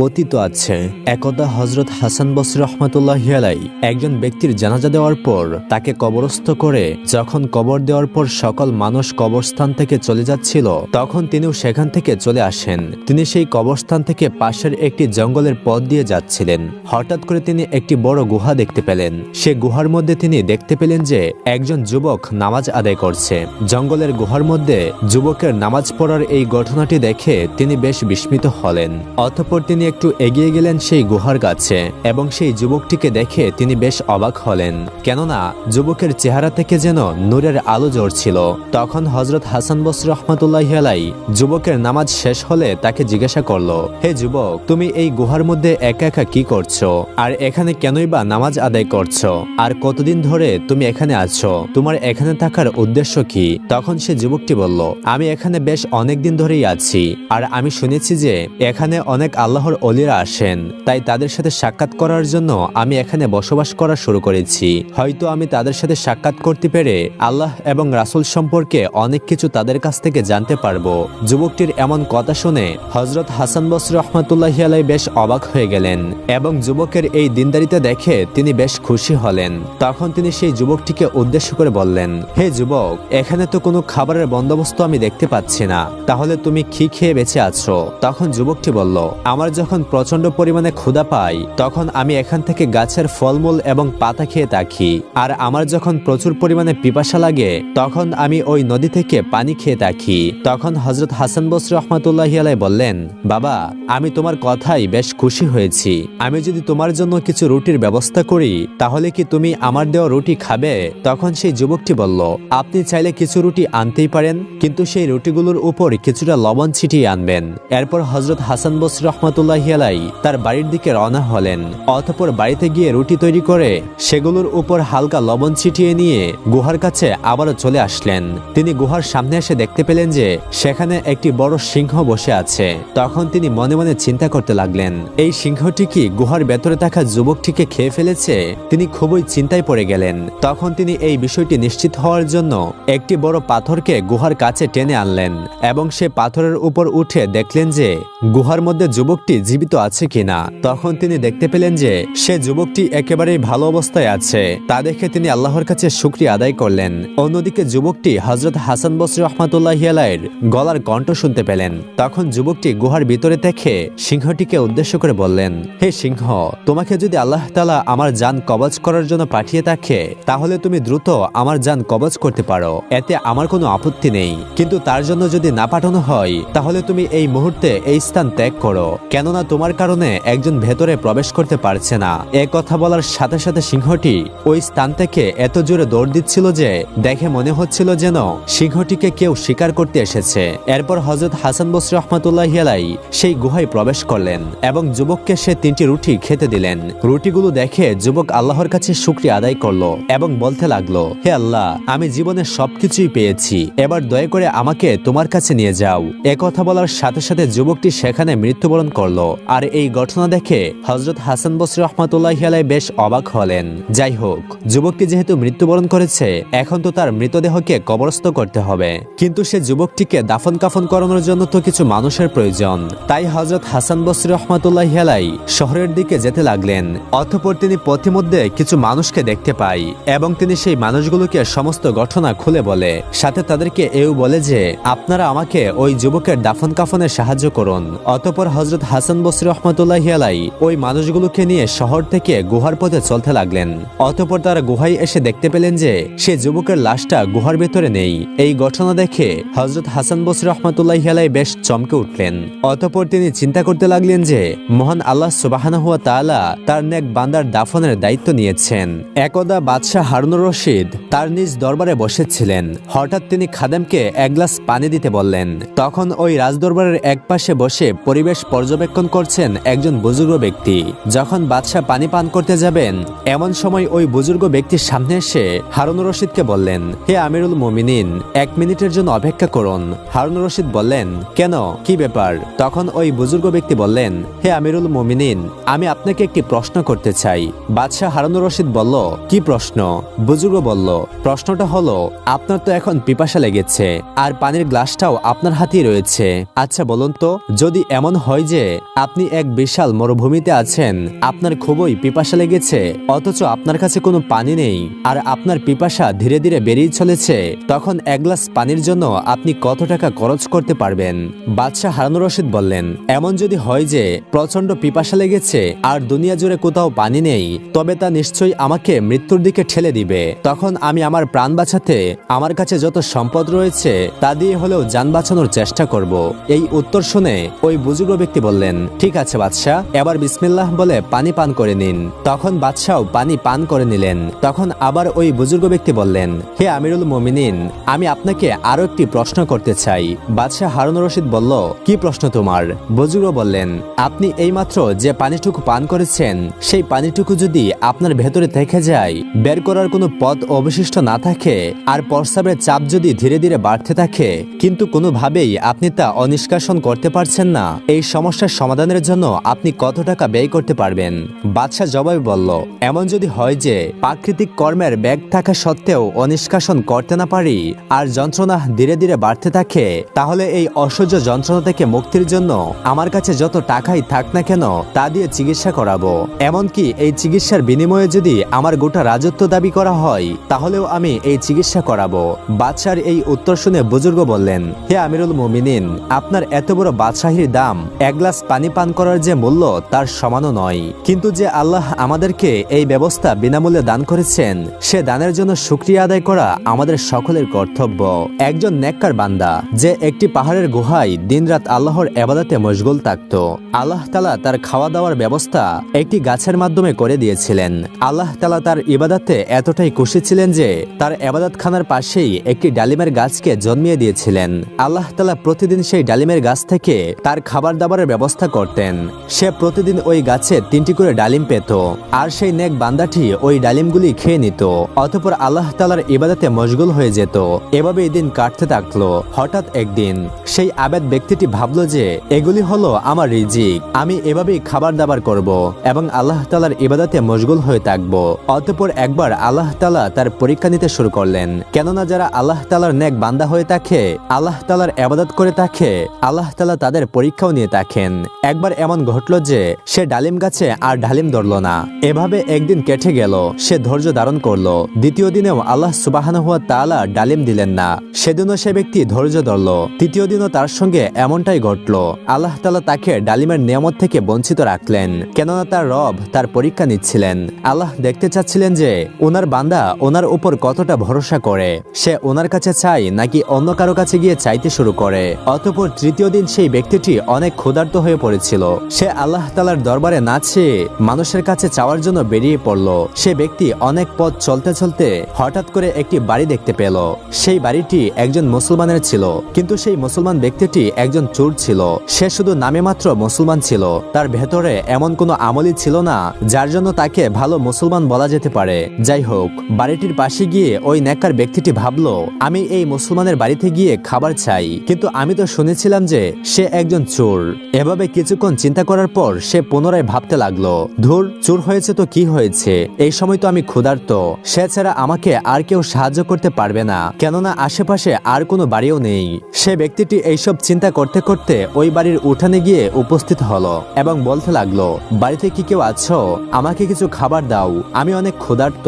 কথিত আছে একদা হযরত হাসান বসরি রাহমাতুল্লাহি আলাইহি একজন ব্যক্তির জানাজা দেওয়ার পর তাকে কবরস্থ করে যখন কবর দেওয়ার পর সকল মানুষ কবরস্থান থেকে চলে যাচ্ছিল তখন তিনিও সেখান থেকে চলে আসেন। তিনি সেই কবরস্থান থেকে পাশের একটি জঙ্গলের পথ দিয়ে যাচ্ছিলেন। হঠাৎ করে তিনি একটি বড় গুহা দেখতে পেলেন। সে গুহার মধ্যে তিনি দেখতে পেলেন যে একজন যুবক নামাজ আদায় করছে। জঙ্গলের গুহার মধ্যে যুবকের নামাজ পড়ার এই ঘটনাটি দেখে তিনি বেশ বিস্মিত হলেন। অতঃপর তিনি একটু এগিয়ে গেলেন সেই গুহার কাছে এবং সেই যুবকটিকে দেখে তিনি বেশ অবাক হলেন, কেননা যুবকের চেহারা থেকে যেন নূরের আলো জ্বলছিল। তখন হযরত হাসান বসরি রাহমাতুল্লাহি আলাইহি যুবকের নামাজ শেষ হলে তাকে জিজ্ঞাসা করলো, হে যুবক, তুমি এই গুহার মধ্যে একা একা কি করছো? আর এখানে কেনই বা নামাজ আদায় করছো? আর কতদিন ধরে তুমি এখানে আছো? তোমার এখানে থাকার উদ্দেশ্য কি? তখন সে যুবকটি বলল, আমি এখানে বেশ অনেক দিন ধরেই আছি, আর আমি শুনেছি যে এখানে অনেক আল্লাহর ওলিরা আসেন, তাই তাদের সাথে সাক্ষাৎ করার জন্য আমি এখানে বসবাস করা শুরু করেছি। হয়তো আমি তাদের সাথে সাক্ষাৎ করতে পেরে আল্লাহ এবং রাসূল সম্পর্কে অনেক কিছু তাদের কাছ থেকে জানতে পারবো। যুবকটির এমন কথা শুনে হযরত হাসান বসরি রাহমাতুল্লাহি আলাইহি বেশ অবাক হয়ে গেলেন এবং যুবকের এই দিনদারিতা দেখে তিনি বেশ খুশি হলেন। তখন তিনি সেই যুবকটিকে উদ্দেশ্য করে বললেন, হে যুবক, এখানে তো কোনো খাবারের বন্দোবস্ত আমি দেখতে পাচ্ছি না, তাহলে তুমি কি খেয়ে বেঁচে আছো? তখন যুবকটি বলল, আমার যখন প্রচন্ড পরিমাণে ক্ষুধা পাই তখন আমি এখান থেকে গাছের ফলমূল এবং পাতা খেয়ে থাকি, আর আমার যখন প্রচুর পরিমাণে পিপাসা লাগে তখন আমি ওই নদী থেকে পানি খেয়ে থাকি। তখন হযরত হাসান বসরি রাহমাতুল্লাহি আলাইহি বললেন, বাবা, আমি তোমার কথাই বেশ খুশি হয়েছি। আমি যদি তোমার জন্য কিছু রুটির ব্যবস্থা করি তাহলে কি তুমি আমার দেওয়া রুটি খাবে? তখন সেই যুবকটি বলল, আপনি চাইলে কিছু রুটি আনতেই পারেন, কিন্তু সেই রুটিগুলোর উপর কিছুটা লবণ ছিটিয়ে আনবেন। এরপর হযরত হাসান বসরি রাহমাতুল্লাহি আলাইহি তার বাড়ির দিকে রওনা হলেন। অতঃপর বাড়িতে গিয়ে রুটি তৈরি করে সেগুলোর উপর হালকা লবণ ছিটিয়ে নিয়ে গুহার কাছে আবারও চলে আসলেন। তিনি গুহার সামনে এসে দেখতে পেলেন যে সেখানে একটি বড় সিংহ বসে আছে। তখন তিনি মনে মনে চিন্তা করতে লাগলেন, এই সিংহটি কি গুহার ভেতরে থাকা যুবকটিকে খেয়ে ফেলেছে? তিনি খুবই চিন্তায় পড়ে গেলেন। তখন তিনি এই বিষয়টি নিশ্চিত হওয়ার জন্য একটি বড় পাথরকে গুহার কাছে টেনে আনলেন এবং সে পাথরের উপর উঠে দেখলেন যে গুহার মধ্যে যুবকটি জীবিত আছে কিনা। তখন তিনি দেখতে পেলেন যে সে যুবকটি একেবারেই ভালো অবস্থায় আছে। তা দেখে তিনি আল্লাহর কাছে শুকরিয়া আদায় করলেন। অন্যদিকে যুবকটি হযরত হাসান বসরি রাহমাতুল্লাহি আলাইহির গলার কণ্ঠ শুনতে পেলেন। তখন যুবকটি গুহার ভিতরে দেখে সিংহটিকে উদ্দেশ্য করে বললেন, হে সিংহ, তোমাকে যদি আল্লাহ তাআলা আমার জান কবজ করার জন্য পাঠিয়ে থাকে তাহলে তুমি দ্রুত আমার জান কবজ করতে পারো, এতে আমার কোনো আপত্তি নেই। কিন্তু তার জন্য যদি না পাঠানো হয় তাহলে তুমি এই মুহূর্তে এই স্থান ত্যাগ করো, কেননা তোমার কারণে একজন ভেতরে প্রবেশ করতে পারছে না। এ কথা বলার সাথে সাথে সিংহটি ওই স্থান থেকে এত জোরে দৌড় দিচ্ছিল যে দেখে মনে হচ্ছিল যেন সিংহটিকে কেউ শিকার করতে এসেছে। এরপর হযরত হাসান বসরি রাহমাতুল্লাহি আলাইহি সেই গুহায় প্রবেশ করলেন এবং যুবককে সে 3টি রুটি খেতে দিলেন। রুটিগুলো দেখে যুবক আল্লাহর কাছে শুকরিয়া আদায় করলো এবং বলতে লাগলো, হে আল্লাহ, আমি জীবনে সবকিছুই পেয়েছি, এবার দয়া করে আমাকে তোমার কাছে নিয়ে যাও। এ কথা বলার সাথে সাথে যুবকটি সেখানে মৃত্যুবরণ করলো। আর এই ঘটনা দেখে হযরত হাসান বসরি রাহমাতুল্লাহি আলাইহি বেশ অবাক হলেন। যাই হোক, যুবকটি যেহেতু মৃত্যুবরণ করেছে এখন তো তার মৃতদেহকে কবরস্থ করতে হবে, কিন্তু সে যুবকটিকে দাফন কাফন করানোর জন্য তো কিছু মানুষের প্রয়োজন। তাই হযরত হাসান বসরি রাহমাতুল্লাহি আলাইহি শহরের দিকে যেতে লাগলেন। অতঃপর তিনি পথিমধ্যে কিছু মানুষকে দেখতে পাই এবং তিনি সেই মানুষগুলোকে সমস্ত ঘটনা খুলে বলে, সাথে তাদেরকে এও বলে যে আপনারা আমাকে ওই যুবকের দাফন কাফনে সাহায্য করুন। অতঃপর হযরত হাসান বসরি রাহমাতুল্লাহি আলাইহি ওই মানুষগুলোকে নিয়ে শহর থেকে গুহার পথে চলতে লাগলেন। অতঃপর তারা গুহায় এসে দেখতে পেলেন যে সে যুবকের লাশটা গুহার ভেতরে নেই। এই ঘটনা দেখে হযরত হাসান বসরি রাহমাতুল্লাহি আলাইহি বেশ চমকে উঠলেন। অতঃপর তিনি চিন্তা করতে লাগলেন যে মহান আল্লাহ সুবহানাহু ওয়া তাআলা তার নেক বান্দার দাফনের দায়িত্ব নিয়েছেন। একদা বাদশাহ হারুনুর রশিদ তার নিজ দরবারে বসেছিলেন। হঠাৎ তিনি খাদেমকে এক গ্লাস পানি দিতে বললেন। তখন ওই রাজদরবারের এক পাশে বসে পরিবেশ পর্যবেক্ষণ করছেন একজন বুজুর্গ ব্যক্তি। যখন বাদশাহ পানি পান করতে যাবেন এমন সময় ওই বুজুর্গ ব্যক্তির সামনে এসে হারুনুর রশিদকে বললেন, হে আমিরুল মুমিনিন, 1 মিনিটের জন্য অপেক্ষা করুন। হারুনুর রশিদ বললেন, কেন, কি ব্যাপার? তখন ওই বুজুর্গ ব্যক্তি বললেন, হে আমিরুল মুমিনিন, আমি আপনাকে একটি প্রশ্ন করতে চাই। বাদশাহ হারুনুর রশিদ বলল, কি প্রশ্ন? বুজুর্গ বলল, প্রশ্নটা হলো, আপনার তো এখন পিপাসা লেগেছে আর পানির গ্লাসটাও আপনার হাতেই রয়েছে। আচ্ছা বলুন তো, যদি এমন হয় যে আপনি এক বিশাল মরুভূমিতে আছেন, আপনার খুবই পিপাসা লেগেছে, অথচ আপনার কাছে কোনো পানি নেই, আর আপনার পিপাসা ধীরে ধীরে বেড়েই চলেছে। তখন এক গ্লাস পানির জন্য আপনি কত টাকা খরচ করতে পারবেন? বাদশাহ হারুনুর রশিদ বললেন, এমন যদি হয় যে প্রচন্ড পিপাসা লেগেছে আর দুনিয়া জুড়ে কোথাও পানি নেই, তবে তা নিশ্চয়ই আমাকে মৃত্যুর দিকে ঠেলে দিবে। তখন আমি আমার প্রাণ বাঁচাতে আমার কাছে যত সম্পদ রয়েছে তা দিয়ে হলেও যান বাঁচানোর চেষ্টা করব। এই উত্তর শুনে ওই বুজুর্গ ব্যক্তি বললেন, ঠিক আছে বাদশাহ, এবার বিসমিল্লাহ বলে পানি পান করে নিন। তখন বাদশাহ পানি পান করে নিলেন। তখন আবার ওই বুজুর্গ ব্যক্তি বললেন, হে আমিরুল মুমিনিন, আমি আপনাকে আরো একটি প্রশ্ন করতে চাই। বাদশাহ হারুনুর রশিদ বলল, কি প্রশ্ন তোমার? বুজুর্গ বললেন, আপনি এইমাত্র যে পানিটুকু পান করেছেন সেই পানিটুকু যদি আপনার ভেতরে থেকে যায়, বের করার কোনো পথ অবশিষ্ট না থাকে, আর প্রস্রাবের চাপ যদি ধীরে ধীরে বাড়তে থাকে, কিন্তু কোনোভাবেই আপনি তা অনিষ্কাশন করতে পারছেন না, এই সমস্যার সমাধানের জন্য আপনি কত টাকা ব্যয় করতে পারবেন? বাদশাহ জবাবে বলল, এমন যদি হয় যে প্রাকৃতিক কর্মের ব্যাগ থাকা সত্ত্বেও অনিষ্কাশন করতে না পারি আর যন্ত্রণা ধীরে ধীরে বাড়তে থাকে, তাহলে এই অসহ্য যন্ত্রণা থেকে মুক্তির জন্য আমার কাছে যত টাকাই থাক না কেন তা দিয়ে চিকিৎসা করাবো। এমনকি এই চিকিৎসার বিনিময়ে যদি আমার গোটা রাজত্ব দাবি করা হয়, তাহলেও আমি এই চিকিৎসা করাবো। বাদশার এই উত্তর শুনে বুজুর্গ বললেন, হে আমিরুল মুমিনিন, আপনার এত বড় বাদশাহীর দাম এক গ্লাস পানি পান করার যে মূল্য তার সমানও নয়। কিন্তু যে আল্লাহ আমাদেরকে এই ব্যবস্থা বিনামূল্যে দান করেছেন, সে দানের জন্য শুকরিয়া আদায় করা আমাদের সকলের কর্তব্য। একজন নেককার বান্দা যে একটি পাহাড়ের গুহায় দিনরাত আল্লাহর ইবাদতে মশগুল থাকত, আল্লাহ তাআলা তার খাওয়া দাওয়ার ব্যবস্থা একটি গাছের মাধ্যমে করে দিয়েছিলেন। আল্লাহ তাআলা তার ইবাদতে এতটাই খুশি ছিলেন যে তার ইবাদতখানার পাশেই একটি ডালিমের গাছকে জন্মিয়ে দিয়েছিলেন। আল্লাহ তাআলা প্রতিদিন সেই ডালিমের গাছ থেকে তার খাবার দাবারের ব্যবস্থা করতেন। সে প্রতিদিন ওই গাছে 3টি করে ডালিম পেত, আর সেই নেক বান্দাটি ওই ডালিমগুলি খেয়ে নিত, অতঃপর আল্লাহ তাআলার ইবাদতে মশগুল হয়ে যেত। এভাবে দিন কাটতে থাকলো। হঠাৎ একদিন সেই আবেদ ব্যক্তিটি ভাবলো যে এগুলি হলো আমার রিজিক, আমি এভাবেই খাবার দাবার করব এবং আল্লাহ তাআলার ইবাদতে মশগুল হয়ে থাকব। অতঃপর একবার আল্লাহ তাআলা তার পরীক্ষা নিতে শুরু করলেন, কেননা যারা আল্লাহ তাআলার নেক বান্দা হয়ে থাকে, আল্লাহ তাআলার ইবাদত করে থাকে, আল্লাহ তাআলা তাদের পরীক্ষাও নিয়ে থাকেন। একবার এমন ঘটলো যে সে ডালিম গাছে আর ডালিম ধরলো না। এভাবে একদিন কেটে গেল। সে ধৈর্য ধারণ করলো। দ্বিতীয় দিনেও আল্লাহ সুবহানাহু ওয়া তাআলা ডালিম দিলেন না। সেদিনও সে ব্যক্তি ধৈর্য ধরলো। তৃতীয় দিনও তার সঙ্গে এমনটাই ঘটলো। আল্লাহ তাআলা তাকে ডালিমের নিয়ামত থেকে বঞ্চিত রাখলেন, কেননা তার রব তার পরীক্ষা নিচ্ছিলেন। আল্লাহ দেখতে চাচ্ছিলেন যে ওনার বান্দা ওনার উপর কতটা ভরসা করে, সে ওনার কাছে চায় নাকি অন্য কারো কাছে গিয়ে চাইতে শুরু করে। অতঃপর তৃতীয় দিন সেই ব্যক্তিটি অনেক ক্ষুধার্ত হয়ে পড়েছিল। সে আল্লাহ তাআলার দরবারে না চেয়ে মানুষের কাছে চাওয়ার জন্য বেরিয়ে পড়ল। সে ব্যক্তি অনেক পথ চলতে চলতে হঠাৎ করে একটি বাড়ি দেখতে পেল। সেই বাড়িটি একজন মুসলমানের ছিল, কিন্তু সেই মুসলমান ব্যক্তিটি একজন চোর ছিল। সে শুধু নামে মাত্র মুসলমান ছিল, তার ভেতরে এমন কোনো আমলই ছিল না যার জন্য তাকে ভালো মুসলমান বলা যেতে পারে। যাই হোক, বাড়িটির পাশে গিয়ে ওই নেককার ব্যক্তিটি ভাবলো, আমি এই মুসলমানের বাড়িতে গিয়ে খাবার চাই, কিন্তু আমি তো শুনেছিলাম যে সে একজন চোর। এভাবে কিছুক্ষণ চিন্তা করার পর সে পুনরায় ভাবতে লাগলো, ধুর, চোর হয়েছে তো কি হয়েছে, এই সময় তো আমি ক্ষুধার্ত, সে ছাড়া আমাকে আর কেউ সাহায্য করতে পারবে না, কেননা আশেপাশে আর কোনো বাড়িও নেই। সে ব্যক্তিটি এইসব চিন্তা করতে করতে ওই বাড়ির উঠানে গিয়ে উপস্থিত হলো এবং বলতে লাগলো, বাড়িতে কি কেউ আছো? আমাকে কিছু খাবার দাও, আমি অনেক ক্ষুধার্ত,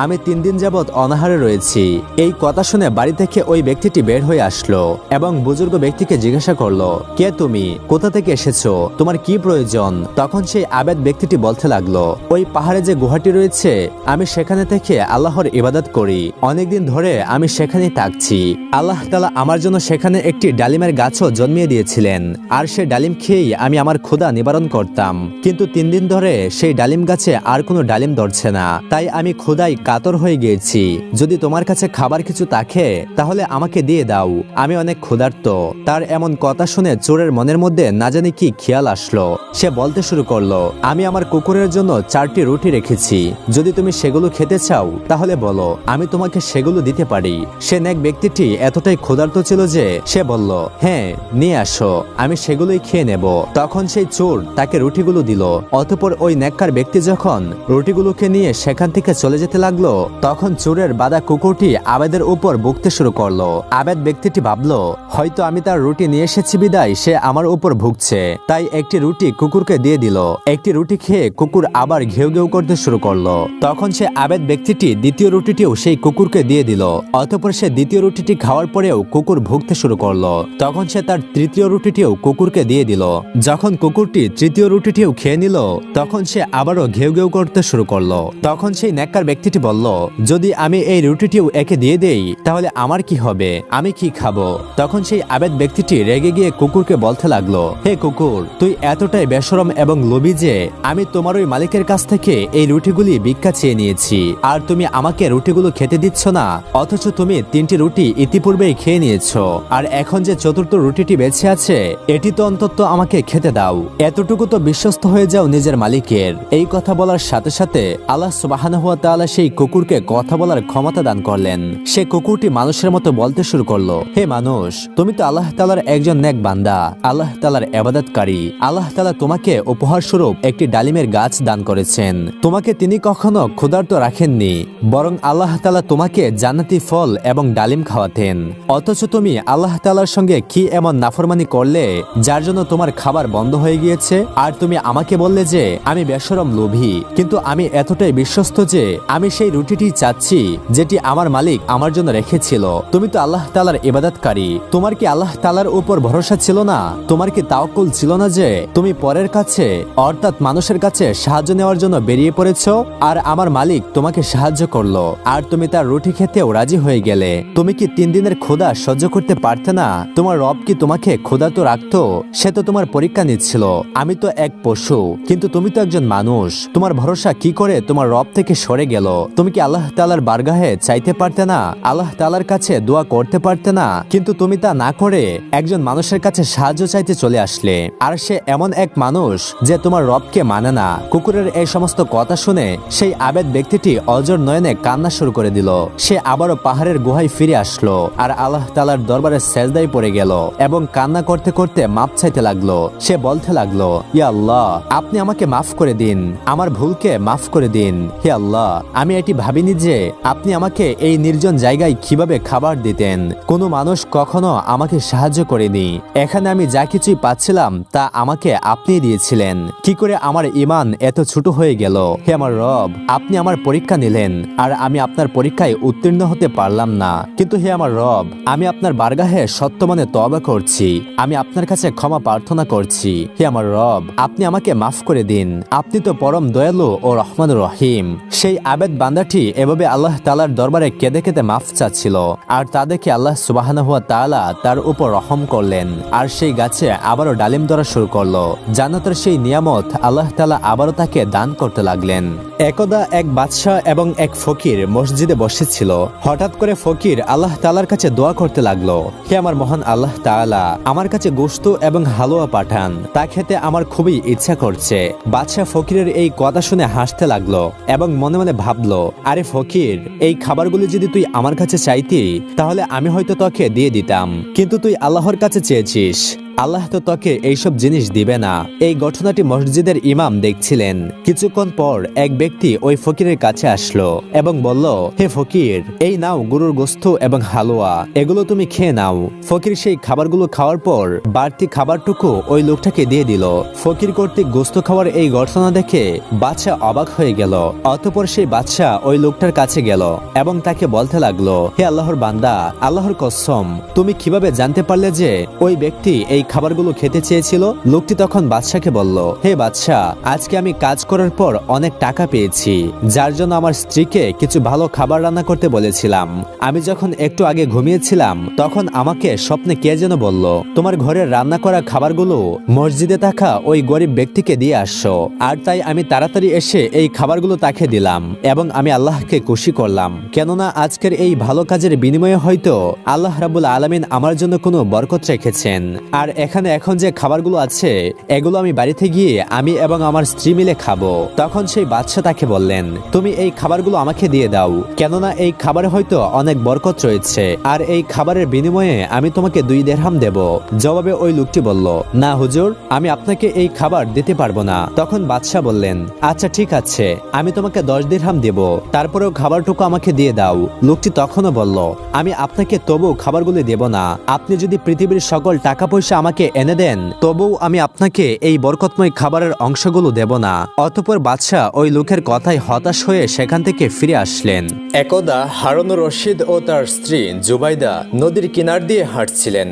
আমি 3 দিন যাবৎ অনাহারে রয়েছি। এই কথা শুনে বাড়ি থেকে ওই ব্যক্তিটি বের হয়ে আসলো এবং বুজুর্গ ব্যক্তিকে জিজ্ঞাসা করলো, কে তুমি, কোথা থেকে এসেছো, তোমার কি প্রয়োজন? তখন সেই আবেদ ব্যক্তিটি বলতে লাগলো, ওই পাহাড়ে যে গুহাটি রয়েছে, আমি সেখানে থেকে আল্লাহর ইবাদত করি, অনেকদিন ধরে আমি সেখানেই থাকছি। আল্লাহ তাআলা আমার জন্য সেখানে একটি ডালিমের গাছও জন্মিয়ে দিয়েছিলেন, আর সেই ডালিম খেয়েই আমি আমার ক্ষুধা নিবারণ করতাম। কিন্তু 3 দিন ধরে সেই ডালিম গাছে আর কোনো ডালিম ধরছে না, তাই আমি ক্ষুধায় কাতর হয়ে গিয়েছি। যদি তোমার কাছে খাবার কিছু থাকে তাহলে আমাকে দিয়ে দাও, আমি অনেক ক্ষুধার্ত। তার এমন কথা শুনে চোরের মনের মধ্যে না জানি কি খেয়াল আসলো। সে বলতে শুরু করলো, আমি আমার কুকুরের জন্য 4টি রুটি রেখেছি, যদি তুমি সেগুলো খেতে চাও তাহলে বলো, আমি তোমাকে সেগুলো দিতে পারি। সে নেক ব্যক্তিটি এতটাই ক্ষুধার্ত ছিল যে সে বলল, হ্যাঁ, নিয়ে আসো, আমি সেগুলোই খেয়ে নেব। তখন সেই চোর তাকে রুটিগুলো দিল। অতঃপর ওই নেককার ব্যক্তি যখন রুটিগুলোকে নিয়ে সেখান থেকে চলে যেতে লাগলো, তখন চোরের বাঁধা কুকুরটি আবেদের উপর ভুগতে শুরু করলো। আবেদ ব্যক্তিটি ভাবলো, হয়তো আমি তার রুটি নিয়ে এসেছি বিদায় সে আমার উপর ভুগছে। তাই একটি রুটি কুকুরকে দিয়ে দিল। একটি রুটি খেয়ে কুকুর আবার ঘেউ ঘেউ করতে শুরু করলো। তখন সে আবেদ ব্যক্তিটি দ্বিতীয় রুটিটিও সেই কুকুরকে দিয়ে দিল। অতঃপর সে দ্বিতীয় রুটিটি খাওয়ার পরেও কুকুর ভুগতে শুরু করলো। তখন সে তার তৃতীয় রুটিটিও কুকুরকে দিয়ে দিল। যখন কুকুরটি তৃতীয় রুটিটিও খেয়ে নিল, তখন সে আবারও ঘেউ ঘেউ করতে শুরু করলো। তখন সেই নেককার ব্যক্তিটি বলল, যদি আমি এই রুটিটিও একে দিয়ে দেই তাহলে আমার কি হবে, আমি কি খাবো? তখন সেই আবেদ ব্যক্তিটি রেগে গিয়ে কুকুরকে বলতে লাগলো, হে কুকুর, তুই এতটাই বেশরম এবং লোভী যে আমি তোমার ওই মালিকের কাছ থেকে এই রুটিগুলি ভিক্ষা চেয়ে নিয়েছি, আর তুমি আমাকে রুটিগুলো খেতে দিচ্ছ না, অথচ তুমি 3টি রুটি ইতিপূর্বেই খেয়ে নিয়েছো, আর এখন যে চতুর্থ রুটিটি বেঁচে আছে এটি তো অন্তত আমাকে খেতে দাও। এতটুকু তো বিশ্বস্ত হয়ে যাও নিজের মালিকের। এই কথা বলার সাথে সাথে আল্লাহ সুবহানাহু ওয়া তাআলা সেই কুকুরকে কথা বলার ক্ষমতা দান করলেন। সে কুকুরটি মানুষের মতো বলতে শুরু করলো, হে মানুষ, তুমি তো আল্লাহ তাআলার একজন নেক বান্দা, আল্লাহ তাআলার ইবাদতকারী। আল্লাহ তাআলা তোমাকে উপহার স্বরূপ একটি ডালিমের গাছ দান করেছেন। তোমাকে তিনি কখনো ক্ষুধার্ত রাখেননি, বরং আল্লাহ তাআলা তোমাকে জান্নাতি ফল এবং ডালিম খাওয়াতেন। অথচ তুমি আল্লাহ তাআলার সঙ্গে কি এমন নাফরমানি করলে যার জন্য তোমার খাবার বন্ধ হয়ে গিয়েছে? আর তুমি আমাকে বললে যে আমি বেশরম লোভী, কিন্তু আমি এতটাই বিশ্বস্ত যে আমি সেই রুটিটি চাচ্ছি যেটি আমার মালিক আমার জন্য রেখেছিল। তুমি তো আল্লাহ তাআলার ইবাদতকারী, তোমার কি আল্লাহ তাআলার উপর ভরসা ছিল না? তোমার কি তাওয়াক্কুল ছিল না যে তুমি পরের কাছে অর্থাৎ মানুষের কাছে সাহায্য নেওয়ার জন্য বেরিয়ে পড়েছো, আর আমার মালিক তোমাকে সাহায্য করলো, আর তুমি তার রুটি খেতেও রাজি হয়ে গেলে? তুমি কি 3 দিনের ক্ষুধা সহ্য করতে পারতে না? তোমার রব কি তোমাকে ক্ষুধার্ত রাখতো? সে তো তোমার পরীক্ষা নিচ্ছিল। আমি তো এক পশু, কিন্তু তুমি তো একজন মানুষ। তোমার ভরসা কি করে তোমার রব থেকে সরে গেল? তুমি কি আল্লাহ তাআলার বারগাহে চাইতে পারতে না? আল্লাহ তাআলার কাছে দোয়া করতে পারতে না? কিন্তু তুমি তা না করে একজন মানুষের কাছে সাহায্য চাইতে চলে আসলে, আর সে এমন এক মানুষ যে তোমার রবকে মানে না। কুকুরের এই সমস্ত কথা শুনে সেই আবেদ ব্যক্তিটি অজর নয়নে কান্না শুরু করে দিল। সে আবারও পাহাড়ের গুহায় ফিরে আসলো, আর আল্লাহ তাআলার দরবারে সেজদায় পড়ে গেল এবং কান্না করতে করতে মাপ চাইতে লাগলো। সে বলতে লাগলো, ইয়া আল্লাহ, আপনি আমাকে মাফ করে দিন, আমার ভুলকে মাফ করে দিন। হে আল্লাহ, আমি এটি ভাবিনি যে আপনি আমাকে এই নির্জন জায়গায় কিভাবে খাবার দিতেন। কোনো মানুষ কখনো আমাকে সাহায্য করেনি। এখানে আমি যা কিছুই পাচ্ছিলাম তা আমাকে আপনি দিয়েছিলেন। কি করে আমার ঈমান এত ছোট হয়ে গেল? হে আমার রব, আপনি আমার পরীক্ষা নিলেন, আর আমি আপনার পরীক্ষায় উত্তীর্ণ হতে পারলাম না। কিন্তু হে আমার রব, আমি আপনার বারগাহে সত্য মনে তওবা করছি, আমি আপনার কাছে ক্ষমা প্রার্থনা করছি। হে আমার রব, আপনি আমাকে মাফ করে দিন, আপনি তো পরম দয়ালু ও রহমানুর রহিম। সেই আবেদ বান্দাটি এভাবে আল্লাহ তাআলার দরবারে কেঁদে কেঁদে মাফ চাচ্ছিল, আর তা দেখে আল্লাহ সুবহানাহু ওয়া তাআলা তার উপর রহম করলেন, আর সেই গাছে আবারও ডালিম ধরা শুরু করলো। জান্নাতের সেই নিয়ামত আল্লাহ তাআলা আবারও তাকে দান করতে লাগলেন। একদা এক বাদশাহ এবং এক ফকির মসজিদে বসেছিল। হঠাৎ করে ফকির আল্লাহ তাআলার কাছে দোয়া করতে লাগলো, হে আমার মহান আল্লাহ তাআলা, আমার কাছে গোশত এবং হালুয়া পাঠান, তা খেতে আমার খুবই ইচ্ছা করছে। বাদশাহ ফকিরের এই কথা শুনে হাসতে লাগলো এবং মনে মনে ভাবলো, আরে ফকির, এই খাবারগুলি যদি তুই আমার কাছে চাইতি তাহলে আমি হয়তো তোকে দিয়ে দিতাম, কিন্তু তুই আল্লাহর কাছে চেয়েছিস, আল্লাহ তো তোকে এইসব জিনিস দিবে না। এই ঘটনাটি মসজিদের ইমাম দেখছিলেন। কিছুক্ষণ পর এক ব্যক্তি ওই ফকিরের কাছে আসলো এবং বলল, হে ফকির, এই নাও গরুর গোশত এবং হালুয়া, এগুলো তুমি খেয়ে নাও। ফকির সেই খাবারগুলো খাওয়ার পর বাড়তি খাবারটুকু ওই লোকটাকে দিয়ে দিল। ফকির কর্তৃক গোশত খাওয়ার এই ঘটনা দেখে বাদশাহ অবাক হয়ে গেল। অতঃপর সেই বাদশাহ ওই লোকটার কাছে গেল এবং তাকে বলতে লাগলো, হে আল্লাহর বান্দা, আল্লাহর কসম, তুমি কিভাবে জানতে পারলে যে ওই ব্যক্তি এই খাবারগুলো খেতে চেয়েছিল? লোকটি তখন বাদশাকে বলল, হে বাদশাহ, আজকে আমি কাজ করার পর অনেক টাকা পেয়েছি, যার জন্য আমার স্ত্রীকে কিছু ভালো খাবার রান্না করতে বলেছিলাম। আমি যখন একটু আগে ঘুমিয়েছিলাম তখন আমাকে স্বপ্নে কে যেন বলল, তোমার ঘরের রান্না করা খাবারগুলো মসজিদে থাকা ওই গরিব ব্যক্তিকে দিয়ে আসছো। আর তাই আমি তাড়াতাড়ি এসে এই খাবারগুলো তাকে দিলাম এবং আমি আল্লাহকে খুশি করলাম, কেননা আজকের এই ভালো কাজের বিনিময়ে হয়তো আল্লাহ রাব্বুল আলামিন আমার জন্য কোনো বরকত রেখেছেন। আর এখানে এখন যে খাবারগুলো আছে এগুলো আমি বাড়িতে গিয়ে আমি এবং আমার স্ত্রী মিলে খাবো। তখন সেই বাদশা তাকে বললেন, তুমি এই খাবারগুলো আমাকে দিয়ে দাও, কেননা এই খাবারে হয়তো অনেক বরকত রয়েছে, আর এই খাবারের বিনিময়ে আমি তোমাকে 2 দিরহাম দেব। জবাবে ওই লোকটি বলল, না হুজুর, আমি আপনাকে এই খাবার দিতে পারবো না। তখন বাদশা বললেন, আচ্ছা ঠিক আছে, আমি তোমাকে 10 দিরহাম দেব, তারপরেও খাবারটুকু আমাকে দিয়ে দাও। লোকটি তখনও বলল, আমি আপনাকে তবু খাবারগুলি দেব না, আপনি যদি পৃথিবীর সকল টাকা পয়সা আমাকে এনে দেন, তবুও আমি আপনাকে এই বরকতময় খাবারের অংশগুলো দেব না। অতঃপর বাদশাহ ওই লোকের কথায় হতাশ হয়ে সেখান থেকে ফিরে আসলেন। একদা হারুনুর রশিদ ও তার স্ত্রী জুবাইদা নদীর কিনার দিয়ে হাঁটছিলেন।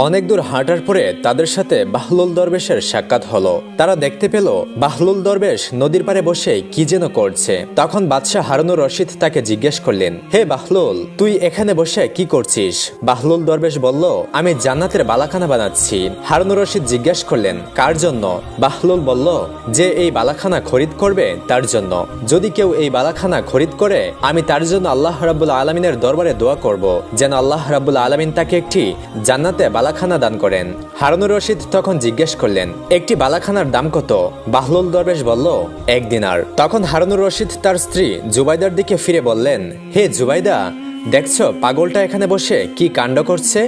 অনেক দূর হাঁটার পরে তাদের সাথে বাহলুল দরবেশের সাক্ষাৎ হলো। তারা দেখতে পেল বাহলুল দরবেশ নদীর পাড়ে বসে কি যেন করছে। তখন বাদশাহ হারুনুর রশিদ তাকে জিজ্ঞেস করলেন, হে বাহলুল, তুই এখানে বসে কি করছিস? বাহলুল দরবেশ বলল, আমি জান্নাতের বালাখানা বানাচ্ছি। হারুনুর রশিদ জিজ্ঞেস করলেন, কার জন্য? বাহলুল বলল, যে এই বালাখানা খরিদ করবে তার জন্য। যদি কেউ এই বালাখানা খরিদ করে, আমি তার জন্য আল্লাহ রাব্বুল আলামিনের দরবারে দোয়া করব যেন আল্লাহ রাব্বুল আলামিন তাকে একটি জান্নাতে বালাখানা দান করেন। হারুনুর রশিদ তখন জিজ্ঞেস করলেন, একটি বালাখানার দাম কত? বাহলুল দরবেশ বলল, 1 দিনার। তখন হারুনুর রশিদ তার স্ত্রী জুবাইদার দিকে ফিরে বললেন, হে জুবাইদা, দেখছো পাগলটা এখানে বসে কি কাণ্ড করছে?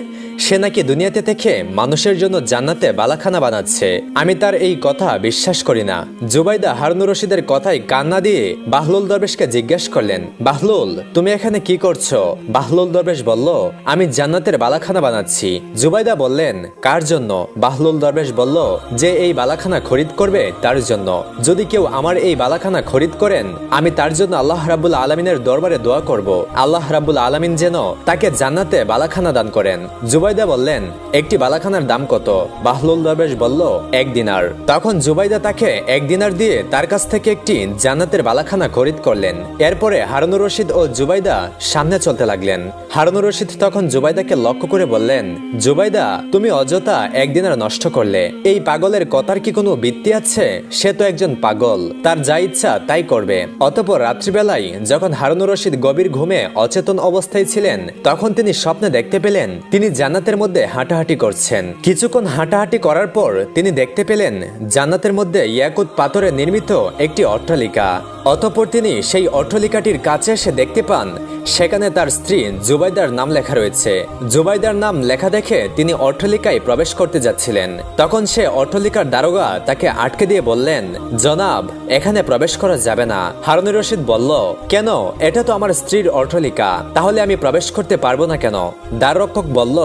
সে নাকি দুনিয়াতে থেকে মানুষের জন্য জান্নাতে বালাখানা বানাচ্ছে। আমি তার এই কথা বিশ্বাস করি না। জুবাইদা হারুনুর রশিদের কথায় কান্না দিয়ে বাহলুল দরবেশকে জিজ্ঞেস করলেন, বাহলুল, তুমি এখানে কি করছো? বাহলুল দরবেশ বলল, আমি জান্নাতের বালাখানা বানাচ্ছি। জুবাইদা বললেন, কার জন্য? বাহলুল দরবেশ বলল, যে এই বালাখানা খরিদ করবে তার জন্য। যদি কেউ আমার এই বালাখানা খরিদ করেন, আমি তার জন্য আল্লাহ রাব্বুল আলামিনের দরবারে দোয়া করব আল্লাহ রাব্বুল আলামিন যেন তাকে জান্নাতে বালাখানা দান করেন। জুবাইদা বললেন, একটি বালাখানার দাম কত? বাহলুল দরবেশ বলল, 1 দিনার। তখন জুবাইদা তাকে 1 দিনার দিয়ে তার কাছ থেকে একটি জান্নাতের বালাখানা খরিদ করলেন। এরপরে হারুনুর রশিদ ও জুবাইদা সামনে চলতে লাগলেন। হারুনুর রশিদ তখন জুবাইদাকে লক্ষ্য করে বললেন, জুবাইদা, তুমি অযথা 1 দিনার নষ্ট করলে। এই পাগলের কথার কি কোনো ভিত্তি আছে? সে তো একজন পাগল, তার যা ইচ্ছা তাই করবে। অতঃপর রাত্রিবেলায় যখন হারুনুর রশিদ গভীর ঘুমে অচেতন অবস্থায় ছিলেন, তখন তিনি স্বপ্নে দেখতে পেলেন তিনি জান্নাতের মধ্যে হাঁটাহাঁটি করছেন। কিছুক্ষণ হাঁটাহাঁটি করার পর তিনি দেখতে পেলেন জান্নাতের মধ্যে ইয়াকুত পাথরে নির্মিত একটি অট্টালিকা। অতঃপর তিনি সেই অট্টালিকাটির কাছে এসে দেখতে পান সেখানে তার স্ত্রী জুবাইদার নাম লেখা রয়েছে। জুবাইদার নাম লেখা দেখে তিনি অট্টালিকায় প্রবেশ করতে যাচ্ছিলেন। তখন সে অট্টালিকার দারোগা তাকে আটকে দিয়ে বললেন, জনাব, এখানে প্রবেশ করা যাবে না। হারুনুর রশিদ বলল, কেন? এটা তো আমার স্ত্রীর অট্টালিকা, তাহলে আমি প্রবেশ করতে পারবো না কেন? দ্বাররক্ষক বলল,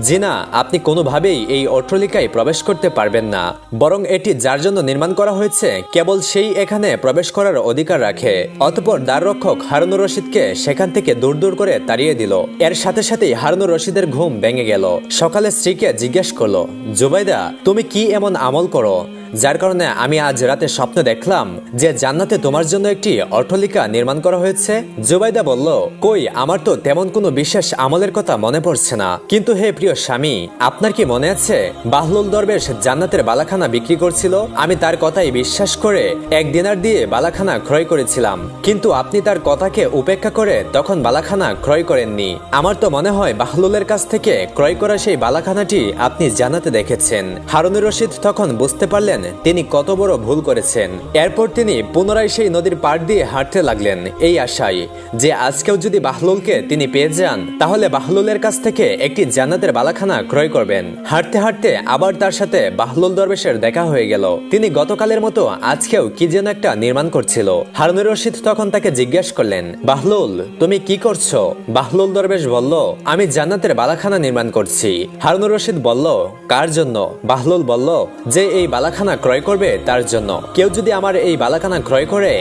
জি না, আপনি কোনোভাবেই এই অট্টালিকায় প্রবেশ করতে পারবেন না। বরং এটি যার জন্য নির্মাণ করা হয়েছে কেবল সেই এখানে প্রবেশ করার অধিকার রাখে। অতঃপর দ্বাররক্ষক হারুনুর রশিদকে সেখান থেকে দূর দূর করে তাড়িয়ে দিল। এর সাথে সাথেই হারুনুর রশিদের ঘুম ভেঙে গেল। সকালে স্ত্রীকে জিজ্ঞেস করলো, জুবাইদা, তুমি কি এমন আমল করো যার কারণে আমি আজ রাতে স্বপ্নে দেখলাম যে জান্নাতে তোমার জন্য একটি অট্টালিকা নির্মাণ করা হয়েছে? জুবাইদা বলল, কই, আমার তো তেমন কোনো বিশেষ আমলের কথা মনে পড়ছে না। কিন্তু হে প্রিয় স্বামী, আপনার কি মনে আছে বাহলুল দরবেশ জান্নাতের বালাখানা বিক্রি করছিল? আমি তার কথাই বিশ্বাস করে 1 দিনার দিয়ে বালাখানা ক্রয় করেছিলাম, কিন্তু আপনি তার কথাকে উপেক্ষা করে তখন বালাখানা ক্রয় করেননি। আমার তো মনে হয় বাহলুলের কাছ থেকে ক্রয় করা সেই বালাখানাটি আপনি জান্নাতে দেখেছেন। হারুনুর রশিদ তখন বুঝতে পারলেন তিনি কত বড় ভুল করেছেন। এরপর তিনি পুনরায় সেই নদীর পাড় দিয়ে হাঁটতে লাগলেন এই আশায় যে আজকেও যদি বাহলুলকে তিনি পেয়ে যান তাহলে বাহলুলের কাছ থেকে একটি জান্নাতের বালাখানা ক্রয় করবেন। হাঁটতে হাঁটতে আবার তার সাথে বাহলুল দরবেশের দেখা হয়ে গেল। তিনি গতকালের মতো আজকেও কি যেন একটা নির্মাণ করছিল। হারুনুর রশিদ তখন তাকে জিজ্ঞেস করলেন, বাহলুল, তুমি কি করছো? বাহলুল দরবেশ বলল, আমি জান্নাতের বালাখানা নির্মাণ করছি। হারুনুর রশিদ বলল, কার জন্য? বাহলুল বলল, যে এই বালাখানা ক্রয় করবে তার জন্য। কেউ যদি আমার এই বালাখানা ক্রয় করে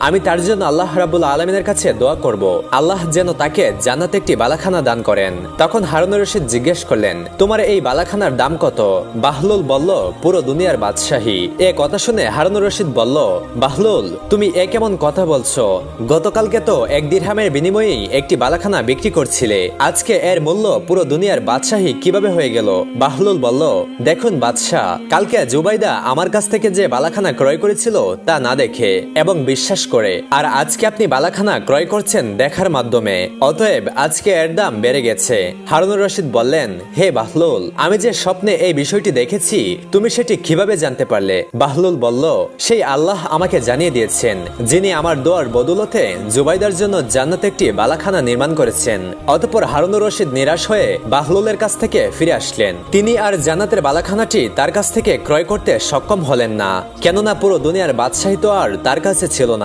আমি তার জন্য আল্লাহ রাব্বুল আলামিনের কাছে দোয়া করব আল্লাহ যেন তাকে জান্নাতে একটি বালাখানা দান করেন। তখন হারুনুর রশিদ জিজ্ঞেস করলেন, তোমার এই বালাখানার দাম কত? বাহলুল বলল, পুরো দুনিয়ার বাদশাহী। এ কথা শুনে হারুনুর রশিদ বলল, বাহলুল, তুমি এ কেমন কথা বলছো? গতকালকে তো 1 দিরহামের বিনিময়েই একটি বালাখানা বিক্রি করছিলে, আজকে এর মূল্য পুরো দুনিয়ার বাদশাহী কিভাবে হয়ে গেল? বাহলুল বলল, দেখুন বাদশাহ, কালকে জুবাইদা আমার কাছ থেকে যে বালাখানা ক্রয় করেছিল তা না দেখে এবং বিশ্বাস করে, আর আজকে আপনি বালাখানা ক্রয় করছেন দেখার মাধ্যমে, অতএব আজকে এর দাম বেড়ে গেছে। হারুনুর রশিদ বললেন, হে বাহলুল, আমি যে স্বপ্নে এই বিষয়টি দেখেছি তুমি সেটি কিভাবে জানতে পারলে? বাহলুল বলল, সেই আল্লাহ আমাকে জানিয়ে দিয়েছেন যিনি আমার দোয়ার বদৌলতে জুবাইদার জন্য জান্নাতে একটি বালাখানা নির্মাণ করেছেন। অতঃপর হারুনুর রশিদ নিরাশ হয়ে বাহলুলের কাছ থেকে ফিরে আসলেন। তিনি আর জান্নাতের বালাখানাটি তার কাছ থেকে ক্রয় করতে সক্ষম হলেন না, কেননা পুরো দুনিয়ার বাদশাহী তো আর তার কাছে ছিল না।